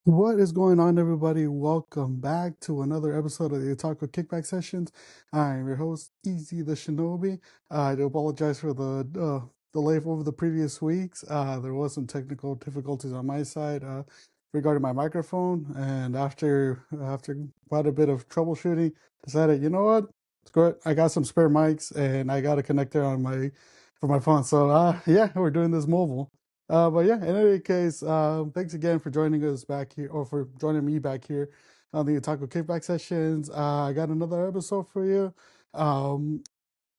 What is going on, everybody? Welcome back to another episode of the Otaku Kickback Sessions. I'm your host, Easy the Shinobi. I do apologize for the delay over the previous weeks. There was some technical difficulties on my side regarding my microphone, and after quite a bit of troubleshooting, decided, you know what, screw it. I got some spare mics, and I got a connector on my phone. So yeah, we're doing this mobile. But yeah, in any case, thanks again for joining us back here, or for joining me back here on the Otaku Kickback Sessions. I got another episode for you. Um,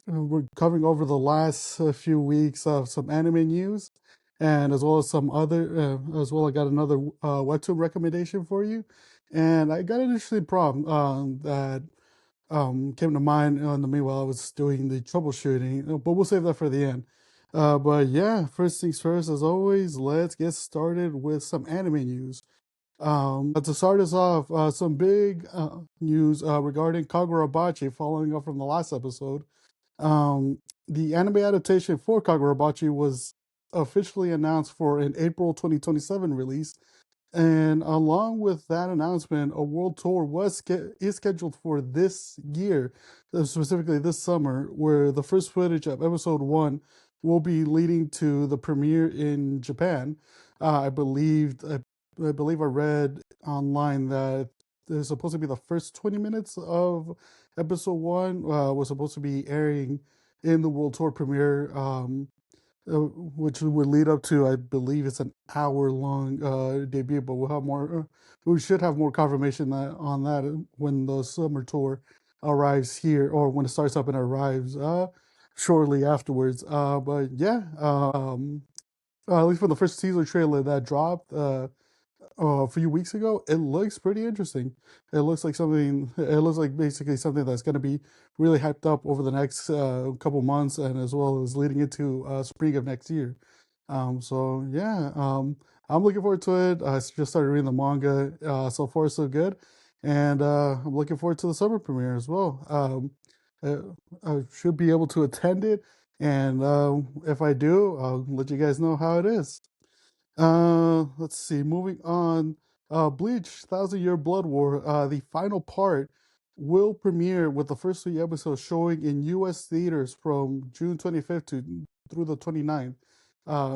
we're covering over the last few weeks of some anime news, and as well as some other, as well. I got another Webtoon recommendation for you, and I got an interesting problem that came to mind in the meanwhile I was doing the troubleshooting, but we'll save that for the end. But yeah, first things first, as always, let's get started with some anime news. To start us off, some big news regarding Kagurabachi, following up from the last episode. Um, the anime adaptation for Kagurabachi was officially announced for an April 2027 release, and along with that announcement, a world tour is scheduled for this year, specifically this summer, where the first footage of episode one will be leading to the premiere in Japan. I believe I read online that there's supposed to be the first 20 minutes of episode one was supposed to be airing in the world tour premiere. Which would lead up to, I believe, it's an hour-long debut, but we'll have more. We should have more confirmation on that when the summer tour arrives here, or when it starts up and arrives shortly afterwards. But yeah, at least for the first teaser trailer that dropped a few weeks ago, it looks pretty interesting. It looks like something. It looks like basically something that's going to be really hyped up over the next couple months, and as well as leading into spring of next year. So yeah, I'm looking forward to it. I just started reading the manga. So far so good, and I'm looking forward to the summer premiere as well. I should be able to attend it, and if I do, I'll let you guys know how it is. Let's see. Moving on. Bleach: Thousand Year Blood War. The final part will premiere with the first three episodes showing in U.S. theaters from June 25th to through the 29th.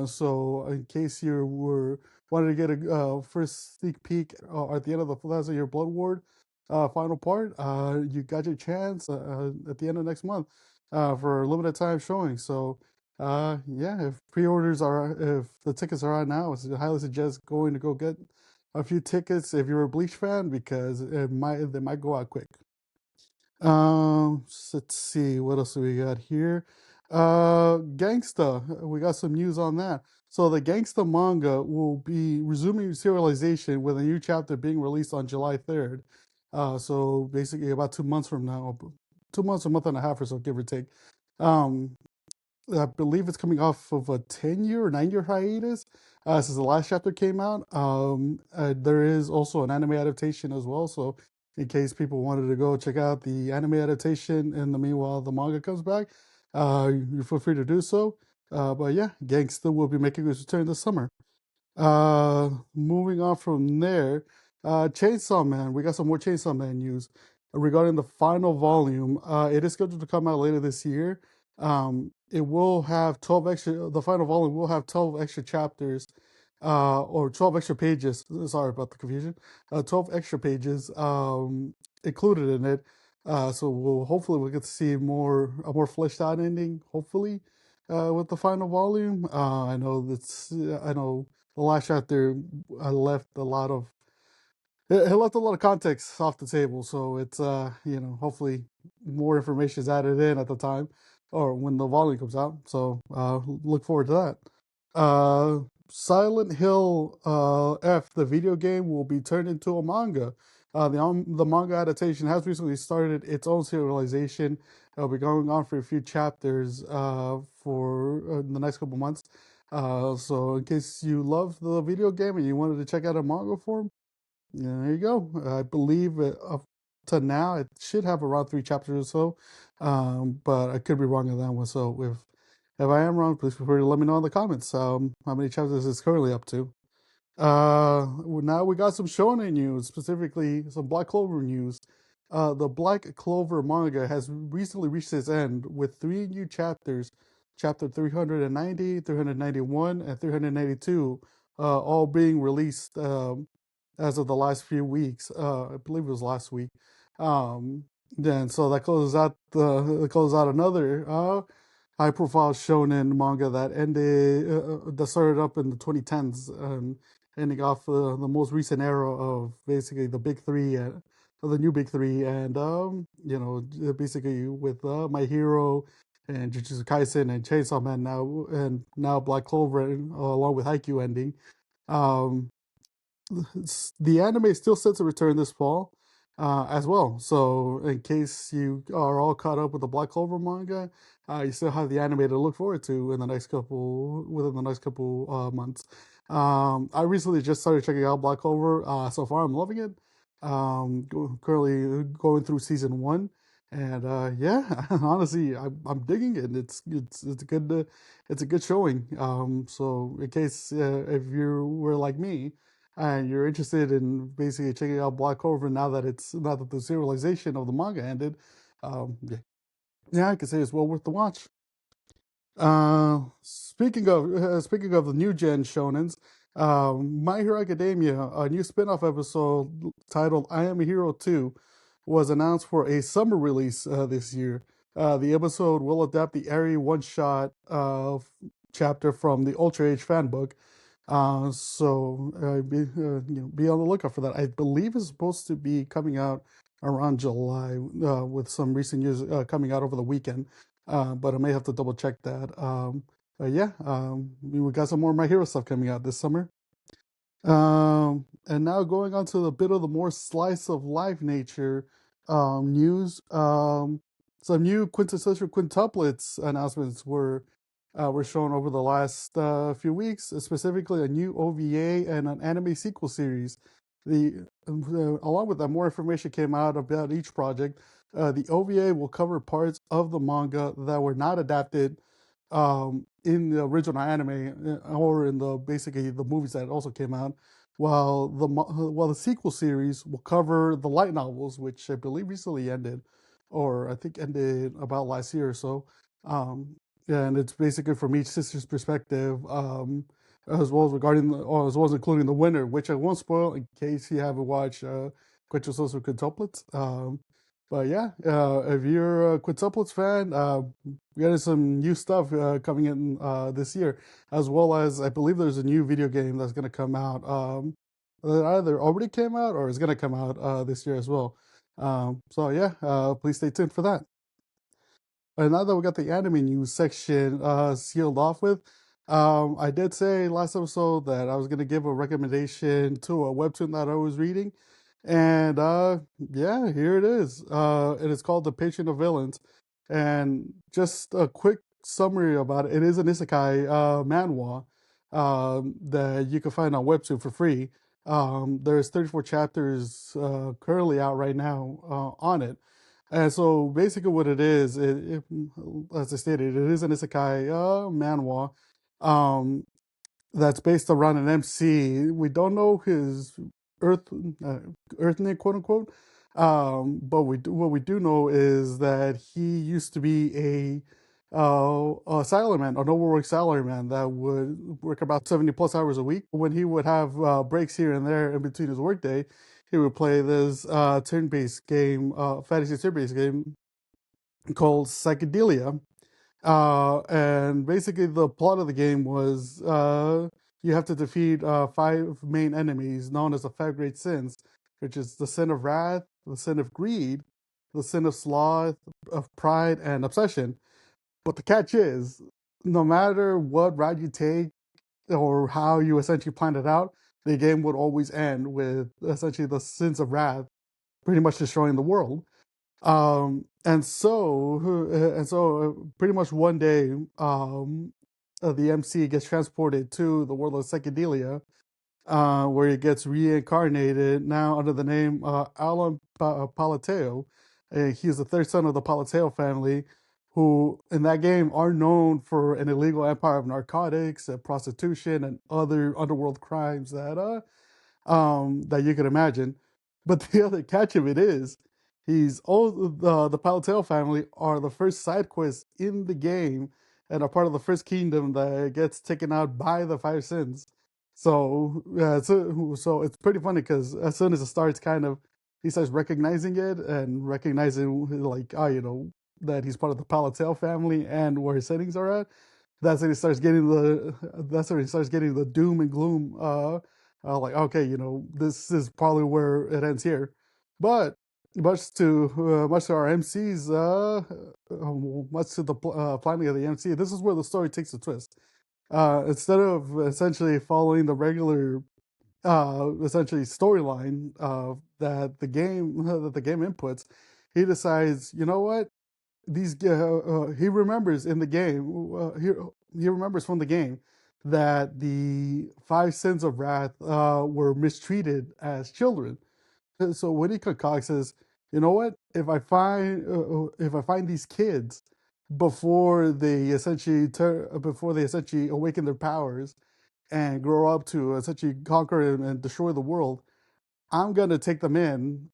So in case you were wanted to get a first sneak peek at the end of the Thousand Year Blood War final part, you got your chance at the end of next month for a limited time showing. So yeah, if the tickets are on now, I highly suggest going to go get a few tickets if you're a Bleach fan, because they might go out quick. Let's see what else do we got here. Gangsta, we got some news on that. So the Gangsta manga will be resuming serialization with a new chapter being released on July 3rd. So basically about 2 months from now, 2 months, a month and a half or so, give or take. Um, I believe it's coming off of a 10-year or 9-year hiatus since the last chapter came out. There is also an anime adaptation as well. So, in case people wanted to go check out the anime adaptation, in the meanwhile the manga comes back, you feel free to do so. But yeah, Gangsta will be making his return this summer. Moving on from there, Chainsaw Man. We got some more Chainsaw Man news regarding the final volume. It is scheduled to come out later this year. It will have 12 extra. The final volume will have 12 extra chapters, or 12 extra pages. Sorry about the confusion. 12 extra pages included in it. So hopefully we get to see a more fleshed out ending. Hopefully, with the final volume. I know the last chapter left a lot of it left a lot of context off the table, so it's hopefully more information is added in at the time or when the volume comes out. So look forward to that. Silent Hill F, the video game, will be turned into a manga. The manga adaptation has recently started its own serialization. It'll be going on for a few chapters for the next couple months. So in case you love the video game and you wanted to check out a manga form, yeah, there you go. I believe up to now it should have around three chapters or so, but I could be wrong on that one. So if I am wrong, please feel free to let me know in the comments how many chapters it's currently up to. Now we got some shonen news, specifically some Black Clover news. The Black Clover manga has recently reached its end with three new chapters, chapter 390, 391, and 392, all being released as of the last few weeks. I believe it was last week. Um, then so that closes out another high profile shonen manga that that started up in the 2010s, ending off the most recent era of basically the big three, of the new big three, and basically with My Hero and Jujutsu Kaisen and Chainsaw Man now Black Clover, along with Haikyuu ending. Um, the anime is still set to return this fall, as well. So, in case you are all caught up with the Black Clover manga, you still have the anime to look forward to within the next couple months. I recently just started checking out Black Clover. So far, I'm loving it. Currently going through season one, and yeah, honestly, I'm digging it. It's a good showing. So in case if you were like me and you're interested in basically checking out Black Clover now that the serialization of the manga ended, yeah, I could say it's well worth the watch. Speaking of the new gen shonens, My Hero Academia, a new spin-off episode titled "I Am a Hero 2" was announced for a summer release this year. The episode will adapt the airy one-shot chapter from the Ultra Age fan book. Be on the lookout for that. I believe it's supposed to be coming out around July, with some recent news coming out over the weekend. But I may have to double check that. Yeah, we got some more My Hero stuff coming out this summer. And now going on to a bit of the more slice of life nature news. Some new quintessential quintuplets announcements were shown over the last few weeks, specifically a new OVA and an anime sequel series. Along with that, more information came out about each project. The OVA will cover parts of the manga that were not adapted in the original anime, or in the basically the movies that also came out, while the sequel series will cover the light novels, which I believe recently ended, or I think ended about last year or so. Um, and it's basically from each sister's perspective, as well as including the winner, which I won't spoil in case you haven't watched Quintessential Quintuplets. But yeah, if you're a Quintuplets fan, we got some new stuff coming in this year, as well as I believe there's a new video game that's going to come out. That either already came out or is going to come out this year as well. So yeah, please stay tuned for that. And now that we got the anime news section sealed off with, I did say last episode that I was going to give a recommendation to a webtoon that I was reading. And yeah, here it is. It is called The Patron of Villains. And just a quick summary about it, it is an isekai manhwa that you can find on Webtoon for free. There's 34 chapters currently out right now on it. And so basically, what it is, as I stated, it is an isekai manhwa um, that's based around an MC. We don't know his Earth uh, Earth name, quote unquote. But what we do know is that he used to be a salaryman, an overworked salaryman that would work about 70 plus hours a week. When he would have breaks here and there in between his workday, he would play this turn-based game, fantasy turn-based game called Psychedelia. And basically, the plot of the game was you have to defeat five main enemies known as the five great sins, which is the sin of wrath, the sin of greed, the sin of sloth, of pride, and obsession. But the catch is, no matter what route you take or how you essentially plan it out, the game would always end with essentially the sins of wrath pretty much destroying the world. Pretty much one day, the MC gets transported to the world of psychedelia, where he gets reincarnated now under the name Alan Palateo. He's the third son of the Palateo family, who in that game are known for an illegal empire of narcotics, prostitution, and other underworld crimes that you could imagine. But the other catch of it is, he's all the Palateo family are the first side quest in the game and are part of the first kingdom that gets taken out by the five sins. So it's pretty funny because as soon as it starts, kind of he starts recognizing it and recognizing like that he's part of the Palateo family and where his settings are at. That's when he starts getting the doom and gloom like, okay, this is probably where it ends here. But much to our MC's much to the planning of the MC, this is where the story takes a twist. Instead of essentially following the regular essentially storyline that the game inputs, he decides, you know what, he remembers in the game he remembers from the game that the five sins of wrath were mistreated as children. So what he concocts is, you know what, if I find these kids before they essentially awaken their powers and grow up to essentially conquer and destroy the world, I'm gonna take them in,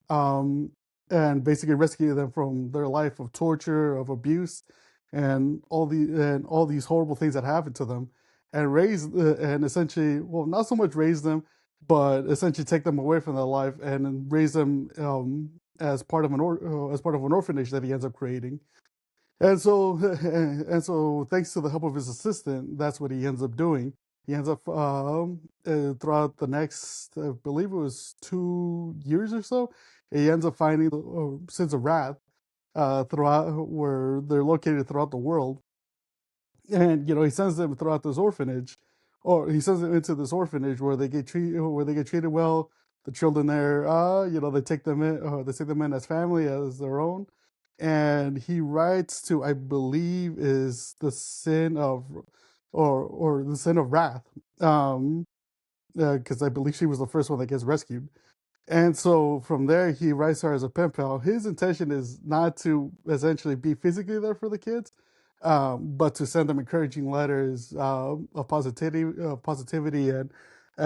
and basically rescue them from their life of torture, of abuse, and all these horrible things that happen to them, and essentially, well, not so much raise them, but essentially take them away from their life and then raise them as part of an orphanage that he ends up creating. And so thanks to the help of his assistant, that's what he ends up doing. He ends up throughout the next, I believe it was 2 years or so, he ends up finding the sins of wrath throughout where they're located throughout the world, and he sends them throughout this orphanage, or he sends them into this orphanage where they get treated well. The children there, they take them in as family, as their own, and he writes to, I believe, is the sin of, or the sin of wrath, because I believe she was the first one that gets rescued. And so from there, he writes her as a pen pal. His intention is not to essentially be physically there for the kids, but to send them encouraging letters positivity, and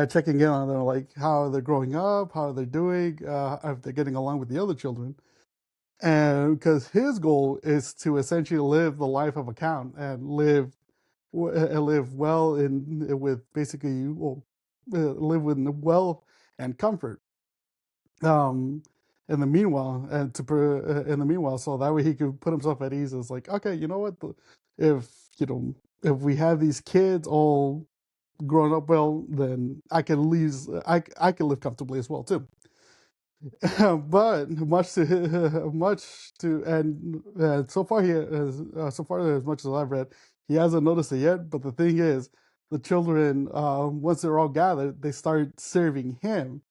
checking in on them, like how they're growing up, how they're doing, if they're getting along with the other children. And because his goal is to essentially live the life of a count and live well in with basically, well, live with wealth and comfort, um in the meanwhile, so that way he could put himself at ease. It's like, okay, you know what, if if we have these kids all grown up well, then I can live comfortably as well too. But much to and so far, so far, as much as I've read, he hasn't noticed it yet. But the thing is, the children, once they're all gathered, they start serving him,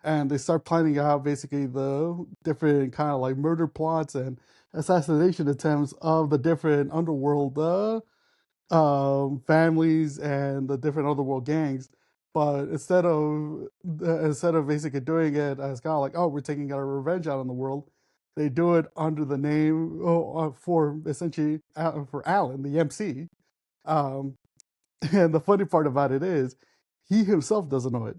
and they start planning out basically the different kind of like murder plots and assassination attempts of the different underworld families and the different otherworld gangs. But instead of basically doing it as kind of like, oh, we're taking our revenge out on the world, they do it under the name, for essentially, for Alan, the MC. Um, and the funny part about it is, he himself doesn't know it.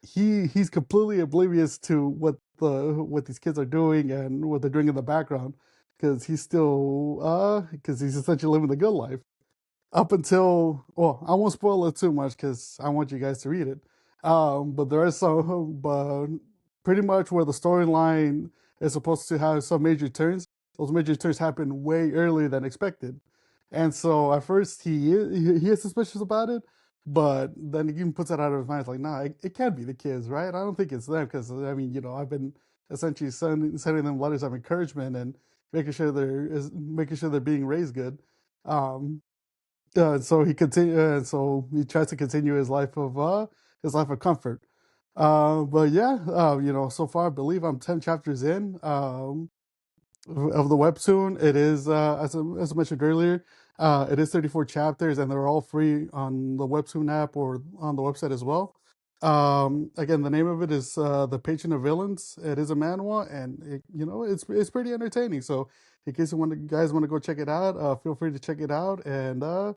He's completely oblivious to what these kids are doing and what they're doing in the background, because he's essentially living the good life up until, well, I won't spoil it too much because I want you guys to read it. But there is some, but pretty much where the storyline is supposed to have some major turns, those major turns happen way earlier than expected. And so at first he is suspicious about it, but then he even puts it out of his mind. It's like, nah, it can't be the kids, right? I don't think it's them, because I mean, I've been essentially sending them letters of encouragement and making sure they're being raised good. Um, so he tries to continue his life of comfort. But yeah, so far I believe I'm 10 chapters in. Of the webtoon. It is, as I mentioned earlier, it is 34 chapters, and they're all free on the Webtoon app or on the website as well. Again, the name of it is The Patron of Villains. It is a manhwa, and it's pretty entertaining. So in case guys want to go check it out, feel free to check it out. And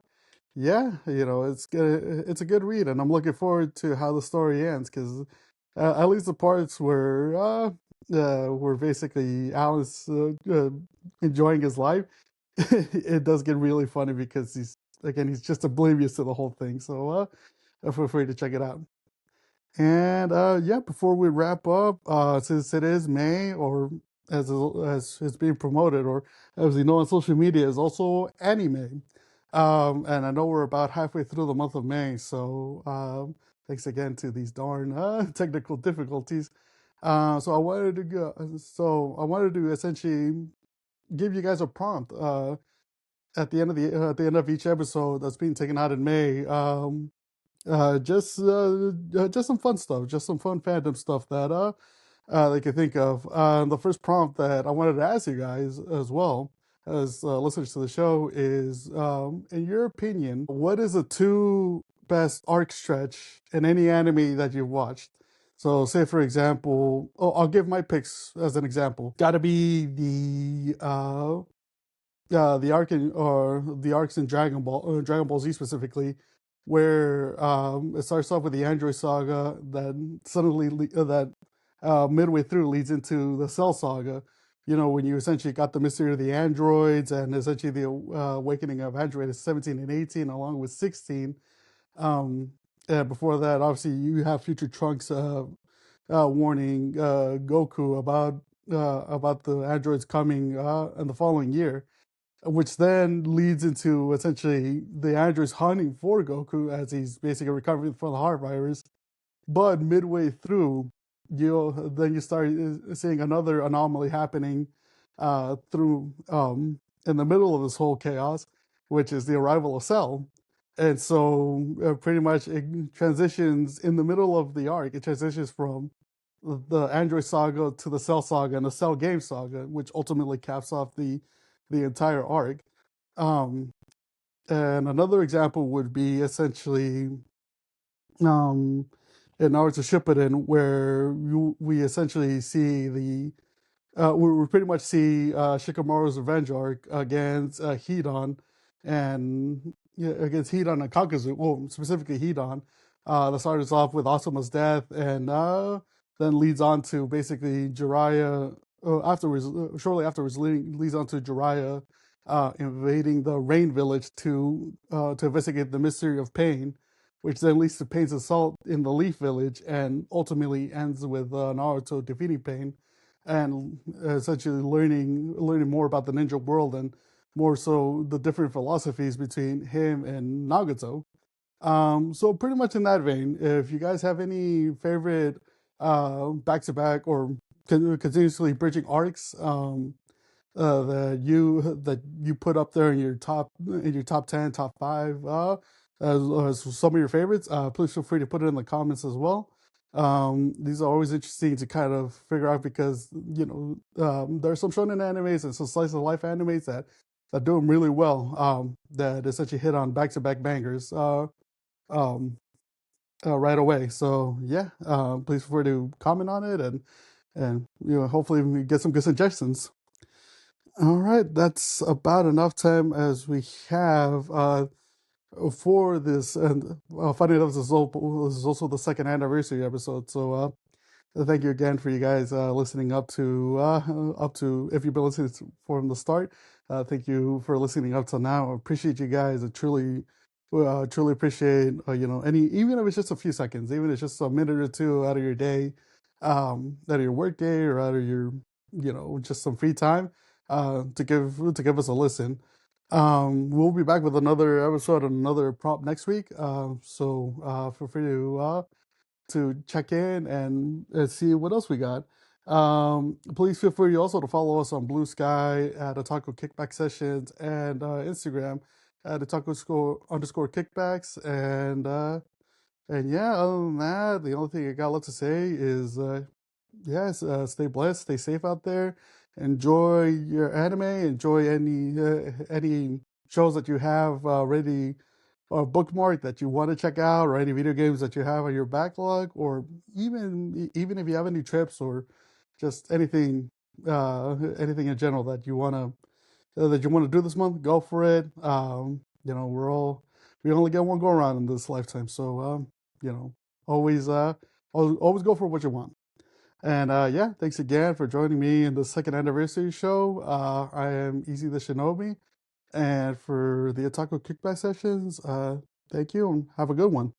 yeah, it's good. It's a good read, and I'm looking forward to how the story ends because at least the parts where basically Alan's enjoying his life, it does get really funny because he's just oblivious to the whole thing. So feel free to check it out. And yeah, before we wrap up, since it is May, or as it's being promoted, or as we know on social media, is also anime. And I know we're about halfway through the month of May, so thanks again to these darn technical difficulties. So I wanted to essentially give you guys a prompt at the end of each episode that's being taken out in May. Just some fun stuff, just some fun fandom stuff that they can think of. The first prompt that I wanted to ask you guys as well as listeners to the show is, in your opinion, what is the two best arc stretch in any anime that you've watched? So, say for example, I'll give my picks as an example. Got to be the arcs in Dragon Ball Z specifically, where it starts off with the Android saga, then that midway through leads into the Cell saga. When you essentially got the mystery of the androids and essentially the awakening of Android 17 and 18, along with 16. Um, Before that, obviously, you have Future Trunks warning Goku about the androids coming in the following year, which then leads into essentially the androids hunting for Goku as he's basically recovering from the heart virus. But midway through, you start seeing another anomaly happening through in the middle of this whole chaos, which is the arrival of Cell. And so pretty much it transitions in the middle of the arc. It transitions from the Android saga to the Cell saga and the Cell game saga, which ultimately caps off the entire arc. Um, and another example would be essentially um, in Naruto Shippuden, where we essentially see we pretty much see Shikamaru's revenge arc against Hidan, and yeah, against Hidan and Kakazu. Well, specifically Hidan. That starts off with Asuma's death, and then leads on to basically Jiraiya. Afterwards, shortly afterwards, leads on to Jiraiya invading the Rain Village to investigate the mystery of pain, which then leads to Pain's assault in the Leaf Village, and ultimately ends with Naruto defeating Pain and essentially learning more about the ninja world and more so the different philosophies between him and Nagato. So pretty much in that vein, if you guys have any favorite back to back or continuously bridging arcs that you put up there in your top 10, top 5, as some of your favorites, please feel free to put it in the comments as well. These are always interesting to kind of figure out because there are some shonen animes and some slice of life animes that do them really well. That essentially hit on back to back bangers um, right away. So yeah, please feel free to comment on it and hopefully we get some good suggestions. All right, that's about enough time as we have for this. And funny enough, this is also the second anniversary episode. So thank you again for you guys listening up to if you've been listening from the start. Thank you for listening up till now. I appreciate you guys. I truly appreciate any, even if it's just a few seconds, even if it's just a minute or two out of your day, out of your work day or out of your just some free time to give us a listen. We'll be back with another episode and another prompt next week. So feel free to check in and see what else we got. Please feel free also to follow us on Blue Sky at Otaku Kickback Sessions and Instagram at Otaku Kickbacks. And yeah, other than that, the only thing I got left to say is yes, stay blessed, stay safe out there, enjoy your anime, enjoy any shows that you have ready or bookmark that you want to check out, or any video games that you have on your backlog, or even if you have any trips or just anything in general that you want to that you want to do this month, go for it. We only get one go around in this lifetime, so you know, always always go for what you want. And yeah, thanks again for joining me in the second anniversary show. I am Easy the Shinobi, and for the Otaku Kickback Sessions, thank you and have a good one.